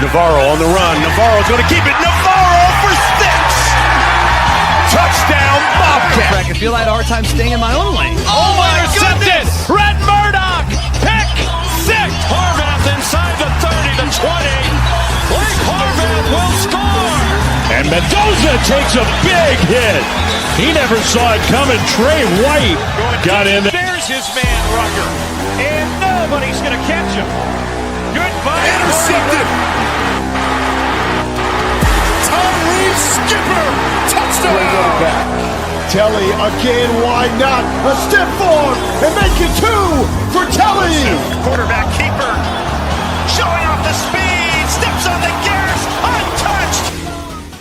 Navarro on the run. Navarro's going to keep it. Navarro for 6. Touchdown, Bobcat. I feel I had a hard time staying in my own lane. Oh my goodness! Brett Murdoch, pick 6. Harbath inside the 30, the 20. Blake Harbath will score. And Mendoza takes a big hit. He never saw it coming. Trey White got in there. There's his man, Rucker. And nobody's going to catch him. Goodbye. Intercepted. Tyree Skipper, touchdown. Telly again, why not? A step forward and make it 2 for Telly. Quarterback keeper showing off the speed, steps on the gas, untouched.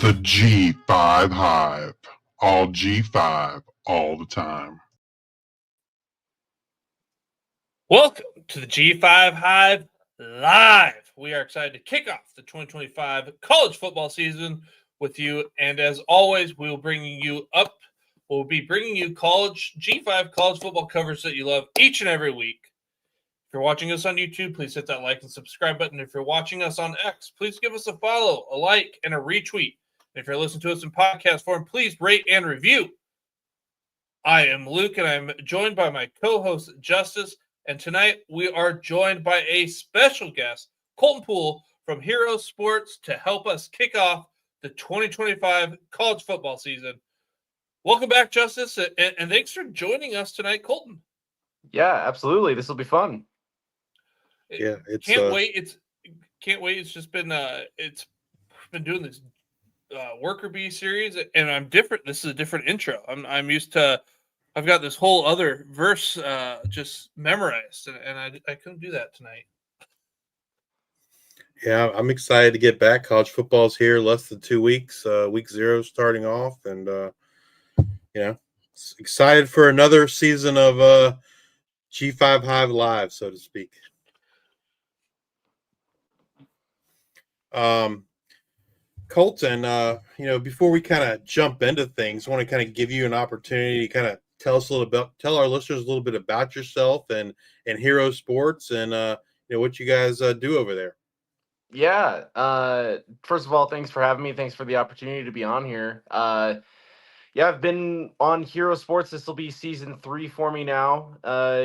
The G5 Hive. All G5, all the time. Welcome to the G5 Hive Live. We are excited to kick off the 2025 college football season with you. And as always, we'll be bringing you G5 college football coverage that you love each and every week. If you're watching us on YouTube, please hit that like and subscribe button. If you're watching us on X, please give us a follow, a like, and a retweet. If you're listening to us in podcast form, please rate and review. I am Luke, and I'm joined by my co-host, Justice. And tonight, we are joined by a special guest, Colton Pool from Hero Sports, to help us kick off the 2025 college football season. Welcome back, Justice, and thanks for joining us tonight, Colton. Yeah, absolutely. This will be fun. Yeah, Can't wait. It's just been doing this Worker Bee series, and I'm different. This is a different intro. I'm used to. I've got this whole other verse just memorized, and I couldn't do that tonight. Yeah, I'm excited to get back. College football's here, less than 2 weeks. Week 0 starting off, and excited for another season of G5 Hive Live, so to speak. Colton, before we kind of jump into things, I want to kind of give you an opportunity to kind of tell our listeners a little bit about yourself and Hero Sports and what you guys do over there. Yeah. First of all, thanks for having me. Thanks for the opportunity to be on here. I've been on Hero Sports. This will be season 3 for me now.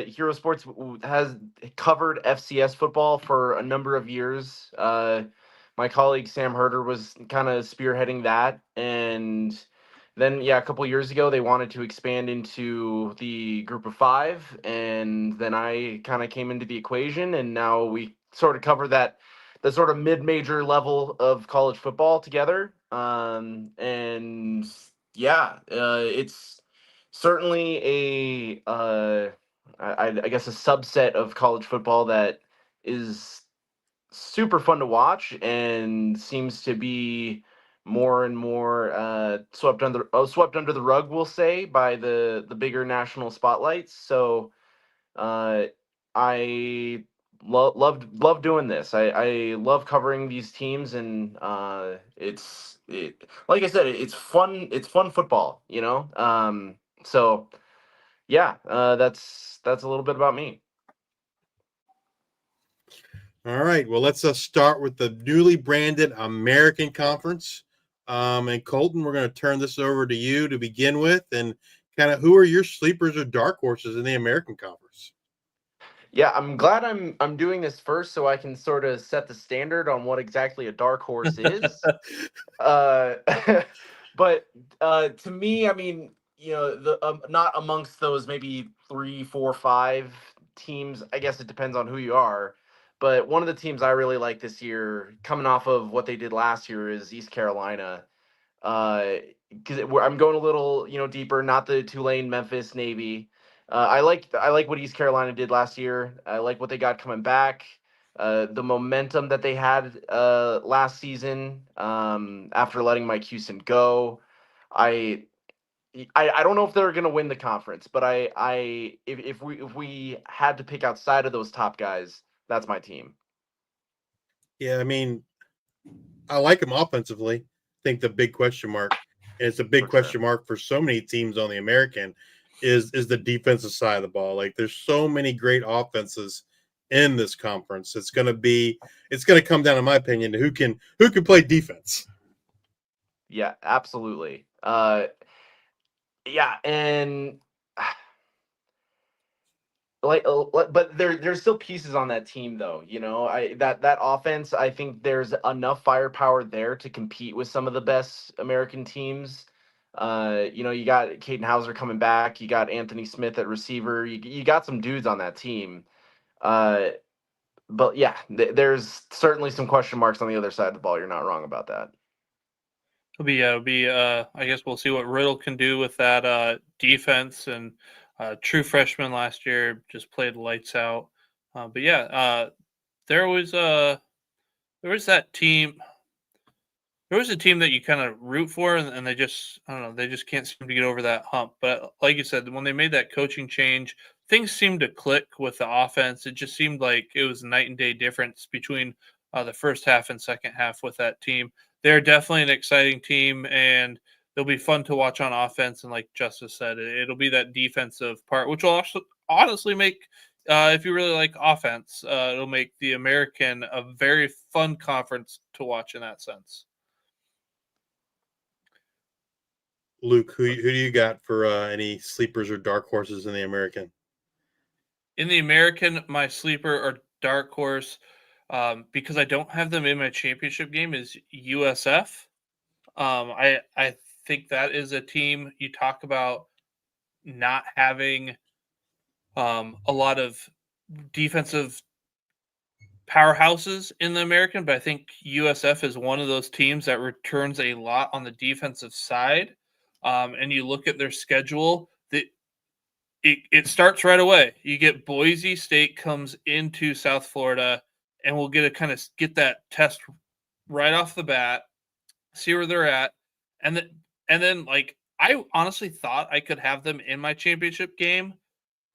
Hero Sports has covered FCS football for a number of years. My colleague Sam Herder was kind of spearheading that. And then, a couple years ago, they wanted to expand into the group of 5. And then I kind of came into the equation. And now we sort of cover the sort of mid-major level of college football together. It's certainly I guess a subset of college football that is super fun to watch and seems to be more and more swept under the rug, we'll say, by the bigger national spotlights. So I love doing this. I love covering these teams, and like I said, it's fun. It's fun football, So that's a little bit about me. All right. Well, let's start with the newly branded American Conference. And Colton, we're going to turn this over to you to begin with, and kind of who are your sleepers or dark horses in the American Conference? Yeah, I'm glad I'm doing this first so I can sort of set the standard on what exactly a dark horse is. But to me, I mean, not amongst those maybe 3, 4, 5 teams. I guess it depends on who you are. But one of the teams I really like this year, coming off of what they did last year, is East Carolina. Because I'm going a little, deeper, not the Tulane, Memphis, Navy. I like what East Carolina did last year. I like what they got coming back. The momentum that they had last season after letting Mike Houston go. I don't know if they're going to win the conference, but if we had to pick outside of those top guys, that's my team. Yeah, I mean, I like them offensively. I think the big question mark, and it's a big question mark for so many teams on the American, is the defensive side of the ball. Like, there's so many great offenses in this conference. It's going to come down, in my opinion, to who can play defense. Yeah, absolutely. Yeah, and but there's still pieces on that team though. That offense, I think there's enough firepower there to compete with some of the best American teams. You got Caden Hauser coming back, you got Anthony Smith at receiver, you got some dudes on that team. But yeah, there's certainly some question marks on the other side of the ball. You're not wrong about that. I guess we'll see what Riddle can do with that defense, and true freshman last year just played lights out. But yeah, there was that team. There was a team that you kind of root for, and they just, I don't know, they just can't seem to get over that hump. But like you said, when they made that coaching change, things seemed to click with the offense. It just seemed like it was a night and day difference between the first half and second half with that team. They're definitely an exciting team, and they'll be fun to watch on offense. And like Justice said, it'll be that defensive part, which will also honestly make, if you really like offense, it'll make the American a very fun conference to watch in that sense. Luke, who do you got for any sleepers or dark horses in the American? In the American, my sleeper or dark horse, because I don't have them in my championship game, is USF. I think that is a team you talk about not having a lot of defensive powerhouses in the American, but I think USF is one of those teams that returns a lot on the defensive side. And you look at their schedule, it starts right away. You get Boise State comes into South Florida, and we'll get that test right off the bat, see where they're at, and then like I honestly thought I could have them in my championship game,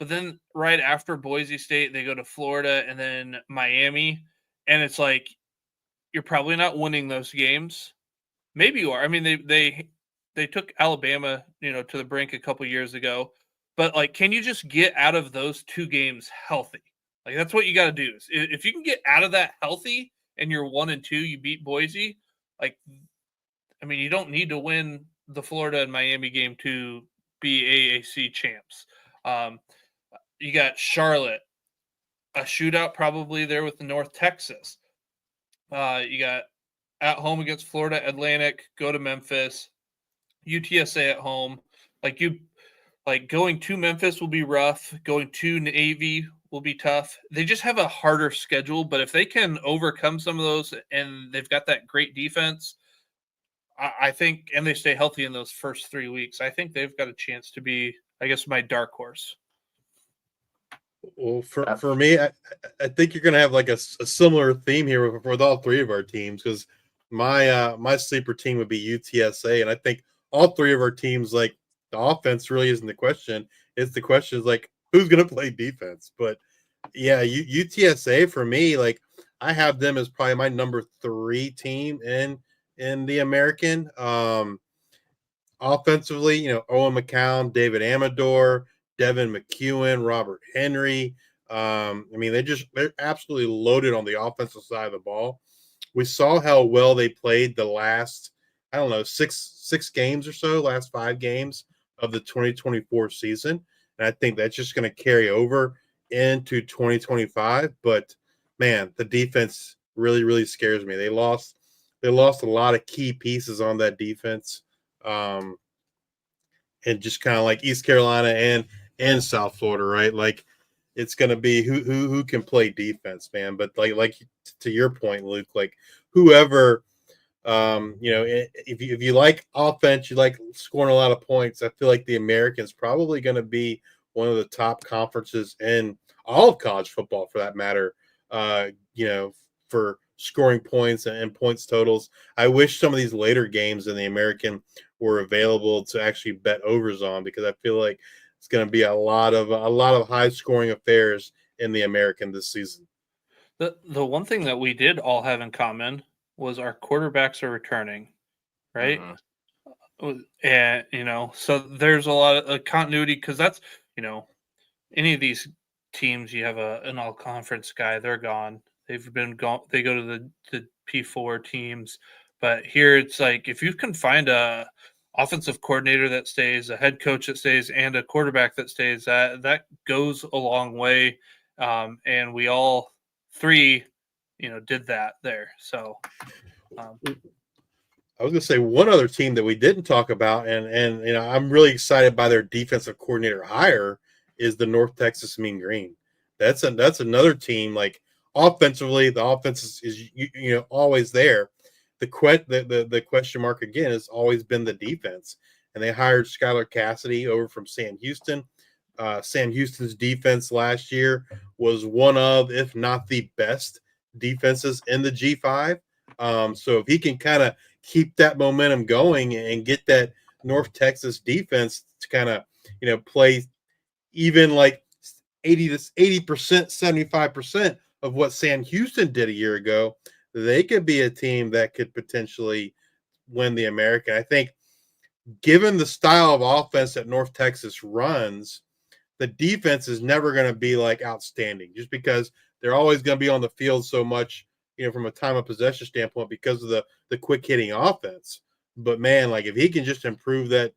but then right after Boise State, they go to Florida and then Miami, and it's like you're probably not winning those games. Maybe you are. I mean, they took Alabama, to the brink a couple years ago. But, like, can you just get out of those two games healthy? Like, that's what you got to do. If you can get out of that healthy and you're 1-2, you beat Boise, like, I mean, you don't need to win the Florida and Miami game to be AAC champs. You got Charlotte, a shootout probably there with the North Texas. You got at home against Florida Atlantic, go to Memphis, UTSA at home. Like going to Memphis will be rough. Going to Navy will be tough. They just have a harder schedule, but if they can overcome some of those and they've got that great defense, I think, and they stay healthy in those first 3 weeks, I think they've got a chance to be, I guess, my dark horse. Well, for me, I think you're going to have like a similar theme here with all three of our teams, because my sleeper team would be UTSA, and I think all three of our teams, like, the offense really isn't the question. The question is like, who's going to play defense? But yeah, UTSA for me, like, I have them as probably my number 3 team in the American. Offensively, Owen McCown, David Amador, Devin McEwen, Robert Henry. I mean, they're absolutely loaded on the offensive side of the ball. We saw how well they played the last, I don't know, six games or so, last 5 games of the 2024 season. And I think that's just going to carry over into 2025. But man, the defense really, really scares me. They lost a lot of key pieces on that defense. And just kind of like East Carolina and South Florida, right? Like, it's going to be who can play defense, man. But like to your point, Luke, like whoever, if you like offense, you like scoring a lot of points, I feel like the American's probably going to be one of the top conferences in all of college football, for that matter. For scoring points and points totals. I wish some of these later games in the American were available to actually bet overs on, because I feel like it's going to be a lot of high scoring affairs in the American this season. The one thing that we did all have in common was our quarterbacks are returning, right? Mm-hmm. And so there's a lot of continuity, because that's any of these teams, you have an all-conference guy. They're gone. They've been gone. They go to the P4 teams. But here it's like if you can find a offensive coordinator that stays, a head coach that stays, and a quarterback that stays, that goes a long way. And we all three, did that there. So I was going to say one other team that we didn't talk about, and I'm really excited by their defensive coordinator hire is the North Texas Mean Green. That's another team. Like offensively, the offense is always there. The question mark again has always been the defense, and they hired Skylar Cassidy over from Sam Houston. Sam Houston's defense last year was one of, if not the best defenses in the G5. So if he can kind of keep that momentum going and get that North Texas defense to kind of, play even like 80%, 75% of what Sam Houston did a year ago, they could be a team that could potentially win the American. I think given the style of offense that North Texas runs, the defense is never going to be like outstanding just because they're always going to be on the field so much, from a time of possession standpoint because of the quick hitting offense. But man, like if he can just improve that,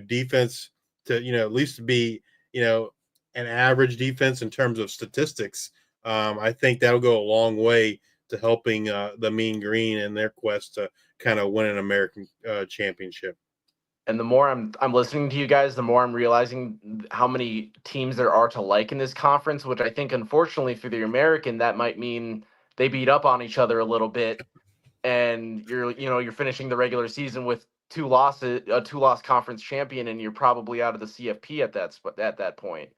defense to, at least be, an average defense in terms of statistics, I think that'll go a long way to helping the Mean Green in their quest to kind of win an American championship. And the more I'm listening to you guys, the more I'm realizing how many teams there are to like in this conference, which I think unfortunately for the American, that might mean they beat up on each other a little bit, and you're finishing the regular season with a 2-loss conference champion, and you're probably out of the CFP at that point.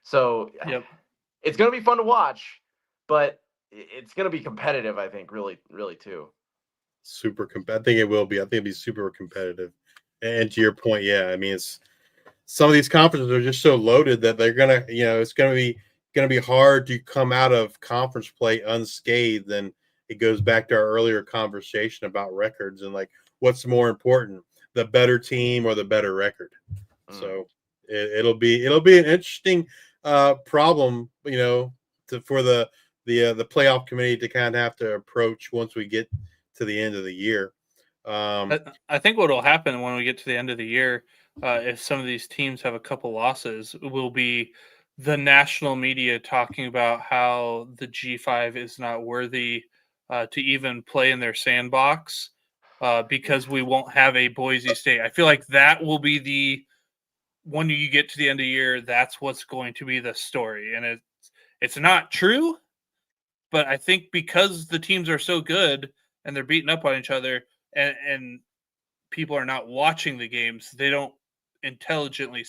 So yep. It's going to be fun to watch, but it's going to be competitive, I think, really, really too. Super competitive. I think it will be. I think it'll be super competitive. And to your point, yeah, I mean, it's some of these conferences are just so loaded that they're gonna, it's gonna be hard to come out of conference play unscathed. And it goes back to our earlier conversation about records and like what's more important, the better team or the better record. So it'll be an interesting problem, for the playoff committee to kind of have to approach once we get to the end of the year. I think what will happen when we get to the end of the year, if some of these teams have a couple losses, will be the national media talking about how the G5 is not worthy to even play in their sandbox because we won't have a Boise State. I feel like that will be when you get to the end of the year, that's what's going to be the story. And it's not true, but I think because the teams are so good and they're beating up on each other, and people are not watching the games, they don't intelligently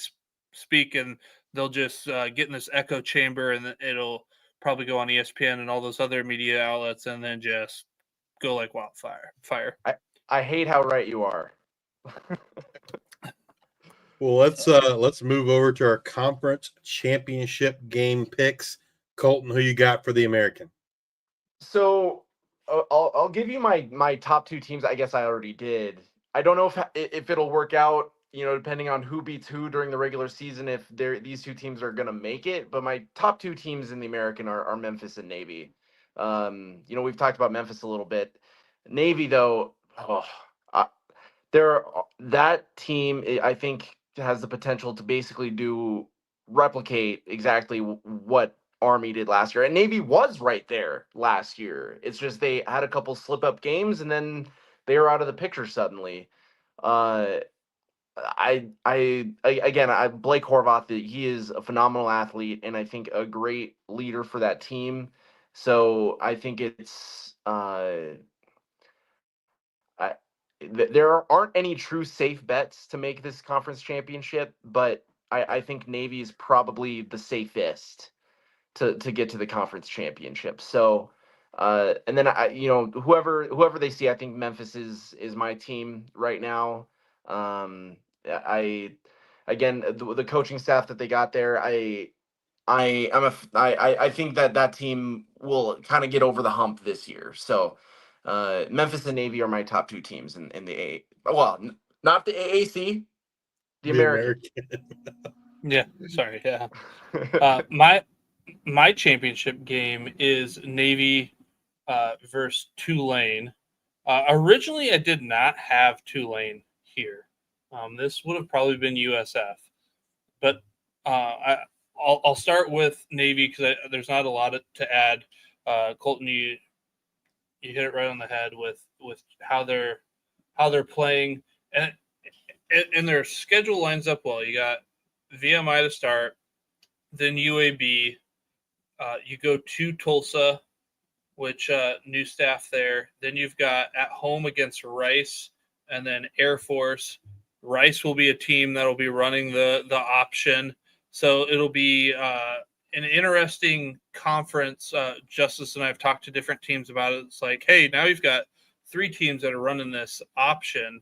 speak, and they'll just get in this echo chamber, and it'll probably go on ESPN and all those other media outlets, and then just go like wildfire. I hate how right you are. Well, let's move over to our conference championship game picks. Colton, who you got for the American? So I'll give you my top two teams. I guess I already did. I don't know if it'll work out, depending on who beats who during the regular season, if these two teams are going to make it. But my top two teams in the American are Memphis and Navy. We've talked about Memphis a little bit. Navy, though, that team, I think, has the potential to basically replicate exactly what Army did last year, and Navy was right there last year. It's just they had a couple slip-up games, and then they were out of the picture suddenly. Blake Horvath, he is a phenomenal athlete, and I think a great leader for that team. So I think it's there aren't any true safe bets to make this conference championship, but I think Navy is probably the safest to get to the conference championship. So, and then whoever they see, I think Memphis is my team right now. The coaching staff that they got there, I think that team will kind of get over the hump this year. So, Memphis and Navy are my top two teams in the A. Well, not the AAC, the American. Yeah, sorry. Yeah. my championship game is Navy versus Tulane. Originally, I did not have Tulane here. This would have probably been USF, but I'll start with Navy because there's not a lot to add. Colton, you hit it right on the head with how they're playing, and their schedule lines up well. You got VMI to start, then UAB. You go to Tulsa, which new staff there. Then you've got at home against Rice, and then Air Force. Rice will be a team that will be running the option, so it'll be an interesting conference. Justice and I have talked to different teams about it. It's like, hey, now you've got 3 teams that are running this option.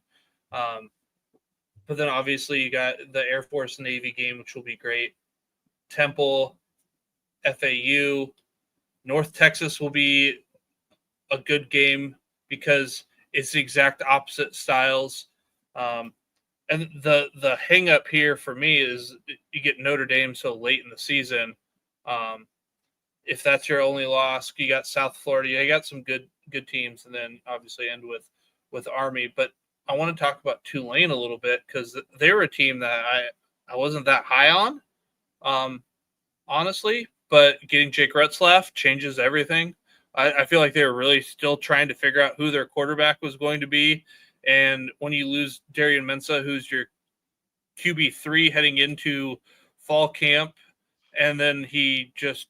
But then obviously you got the Air Force Navy game, which will be great. Temple, FAU, North Texas will be a good game because it's the exact opposite styles. And the hang up here for me is you get Notre Dame so late in the season. If that's your only loss, you got South Florida. You got some good teams, and then obviously end with Army. But I want to talk about Tulane a little bit because they were a team that I wasn't that high on, honestly. But getting Jake Retzlaff changes everything. I feel like they were really still trying to figure out who their quarterback was going to be. And when you lose Darian Mensah, who's your QB3 heading into fall camp, and then he just,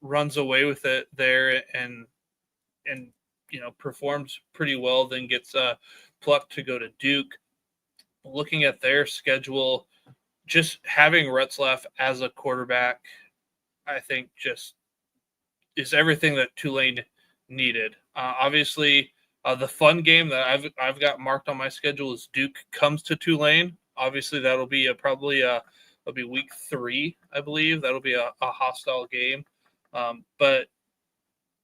runs away with it there and performs pretty well, then gets plucked to go to Duke. Looking at their schedule, just having Retzlaff as a quarterback, I think just is everything that Tulane needed. Obviously, the fun game that I've got marked on my schedule is Duke comes to Tulane. Obviously, that'll be it'll be week 3, I believe. That'll be a hostile game. But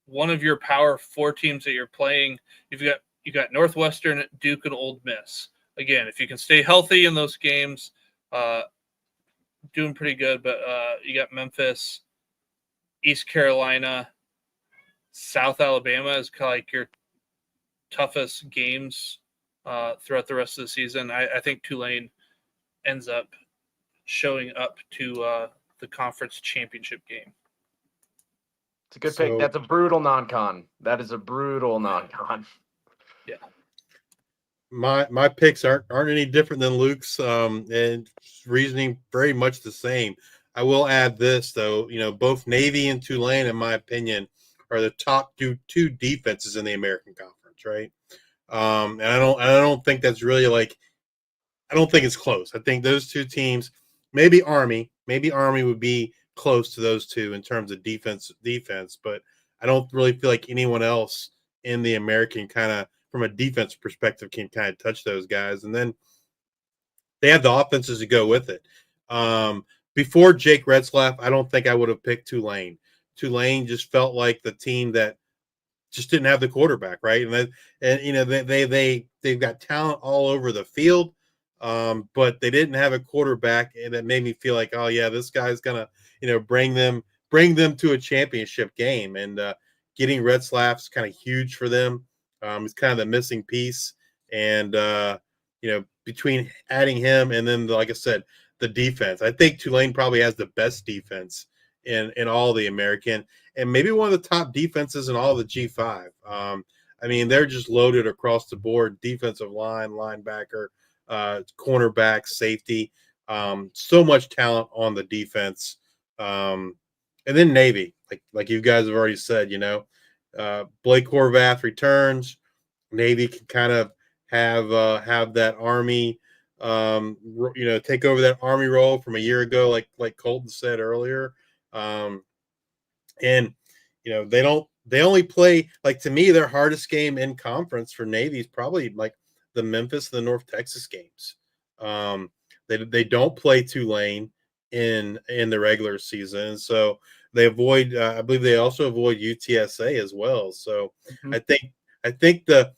one of your Power 4 teams that you're playing, you got Northwestern, Duke, and Ole Miss. Again, if you can stay healthy in those games, doing pretty good. But you got Memphis, East Carolina, South Alabama is kind of like your toughest games throughout the rest of the season. I think Tulane ends up showing up to the conference championship game. It's a good pick. That's a brutal non-con. That is a brutal non-con. Yeah. My picks aren't any different than Luke's, and reasoning very much the same. I will add this though, both Navy and Tulane, in my opinion, are the top two defenses in the American Conference, right? And I don't think that's really I don't think it's close. I think those two teams, maybe Army would be close to those two in terms of defense, but I don't really feel like anyone else in the American kind of from a defense perspective can kind of touch those guys. And then they have the offenses to go with it. Before Jake Retzlaff, I don't think I would have picked Tulane. Tulane just felt like the team that just didn't have the quarterback, right? They've got talent all over the field, but they didn't have a quarterback, and that made me feel like, oh yeah, this guy's gonna bring them to a championship game. And getting Retzlaff's kind of huge for them. It's kind of the missing piece, and between adding him and then, like I said, the defense, I think Tulane probably has the best defense in all the American, and maybe one of the top defenses in all the G5. They're just loaded across the board: defensive line, linebacker, cornerback, safety. So much talent on the defense. And then Navy, like you guys have already said, Blake Horvath returns. Navy can kind of have that Army, take over that Army role from a year ago, like Colton said earlier. And they only play, to me, their hardest game in conference for Navy is probably like the Memphis, the North Texas games. They don't play Tulane in the regular season, so they avoid. I believe they also avoid UTSA as well. So I think to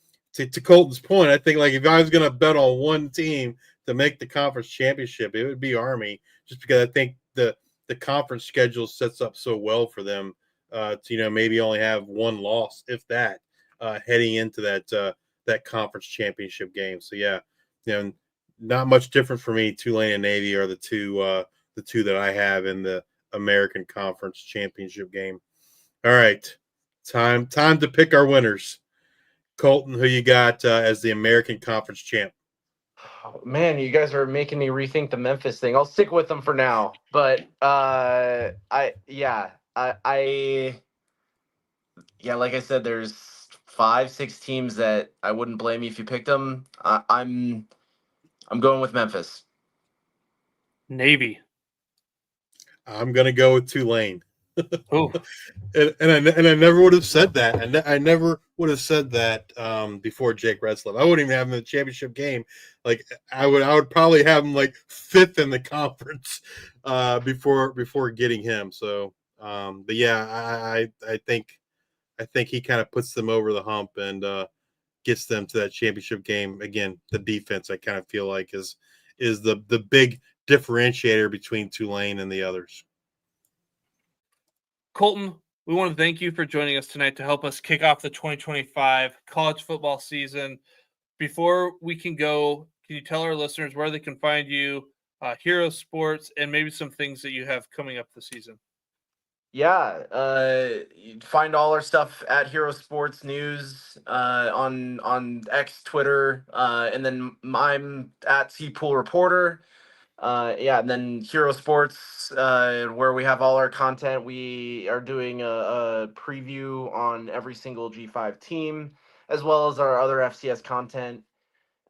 Colton's point, I think if I was going to bet on one team to make the conference championship, it would be Army, just because I think the the conference schedule sets up so well for them to maybe only have one loss, if that, heading into that conference championship game. So yeah, not much different for me. Tulane and Navy are the two that I have in the American Conference Championship game. All right, time to pick our winners. Colton, who you got as the American Conference champ? Oh, man, you guys are making me rethink the Memphis thing. I'll stick with them for now, but like I said, there's 5-6 teams that I wouldn't blame you if you picked them. I'm going with Memphis. Navy. I'm gonna go with Tulane. Oh, and I never would have said that. And I never would have said that before Jake Retzlaff. I wouldn't even have him in the championship game. Like I would probably have him like 5th in the conference before getting him. So, but yeah, I think he kind of puts them over the hump and gets them to that championship game. Again, the defense I kind of feel like is the big differentiator between Tulane and the others. Colton, we want to thank you for joining us tonight to help us kick off the 2025 college football season. Before we can go, can you tell our listeners where they can find you, Hero Sports, and maybe some things that you have coming up this season? Yeah, you find all our stuff at Hero Sports News on X, Twitter, and then I'm at Pool Reporter. And then Hero Sports, where we have all our content. We are doing a preview on every single G5 team, as well as our other FCS content.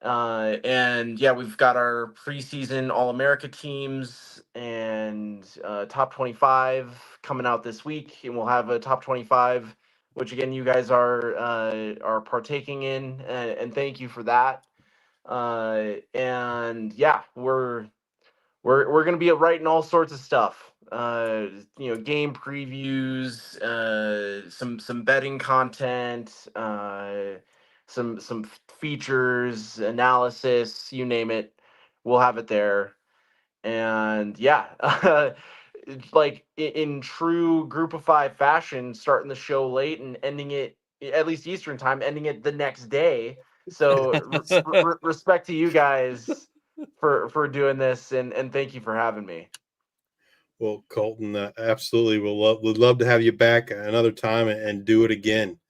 And yeah, we've got our preseason All-America teams and top 25 coming out this week, and we'll have a top 25, which again you guys are partaking in, and thank you for that. And yeah, we're going to be writing all sorts of stuff. Game previews, some betting content, some features, analysis, you name it, we'll have it there. And yeah, like in true Group of 5 fashion, starting the show late and ending it at least Eastern time, ending it the next day. So respect to you guys for doing this, and thank you for having me. Well, Colton, absolutely, would love to have you back another time and do it again.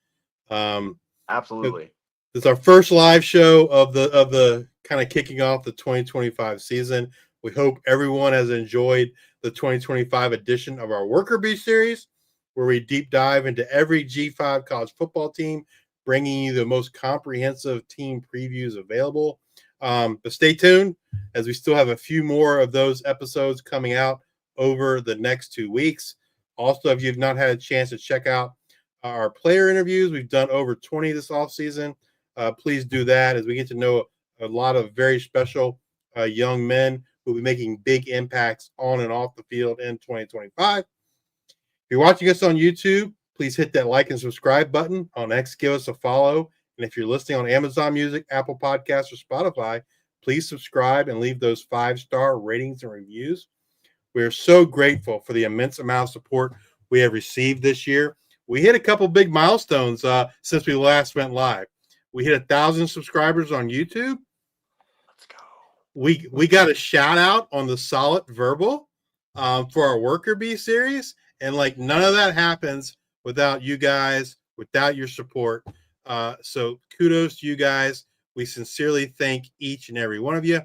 Absolutely. It's our first live show of the kind of kicking off the 2025 season. We hope everyone has enjoyed the 2025 edition of our Worker Bee series, where we deep dive into every G5 college football team, bringing you the most comprehensive team previews available. But stay tuned, as we still have a few more of those episodes coming out over the next 2 weeks. Also, if you've not had a chance to check out our player interviews, we've done over 20 this offseason. Please do that, as we get to know a lot of very special young men who will be making big impacts on and off the field in 2025. If you're watching us on YouTube, please hit that like and subscribe button. On X, give us a follow. And if you're listening on Amazon Music, Apple Podcasts, or Spotify, please subscribe and leave those 5-star ratings and reviews. We are so grateful for the immense amount of support we have received this year. We hit a couple big milestones since we last went live. We hit 1,000 subscribers on YouTube. Let's go. We got a shout out on the Solid Verbal for our Worker Bee series. And like none of that happens without you guys, without your support. So kudos to you guys. We sincerely thank each and every one of you.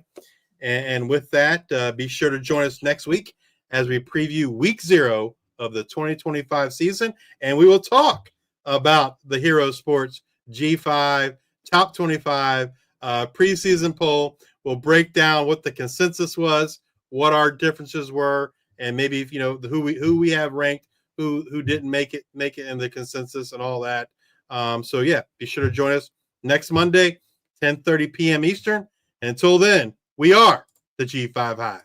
And with that, be sure to join us next week as we preview week 0 of the 2025 season. And we will talk about the Hero Sports G5 Top 25 preseason poll. We'll break down what the consensus was, what our differences were, and maybe who we have ranked, who didn't make it in the consensus and all that. So yeah, be sure to join us next Monday, 10:30 p.m. Eastern. And until then, we are the G5 Hive.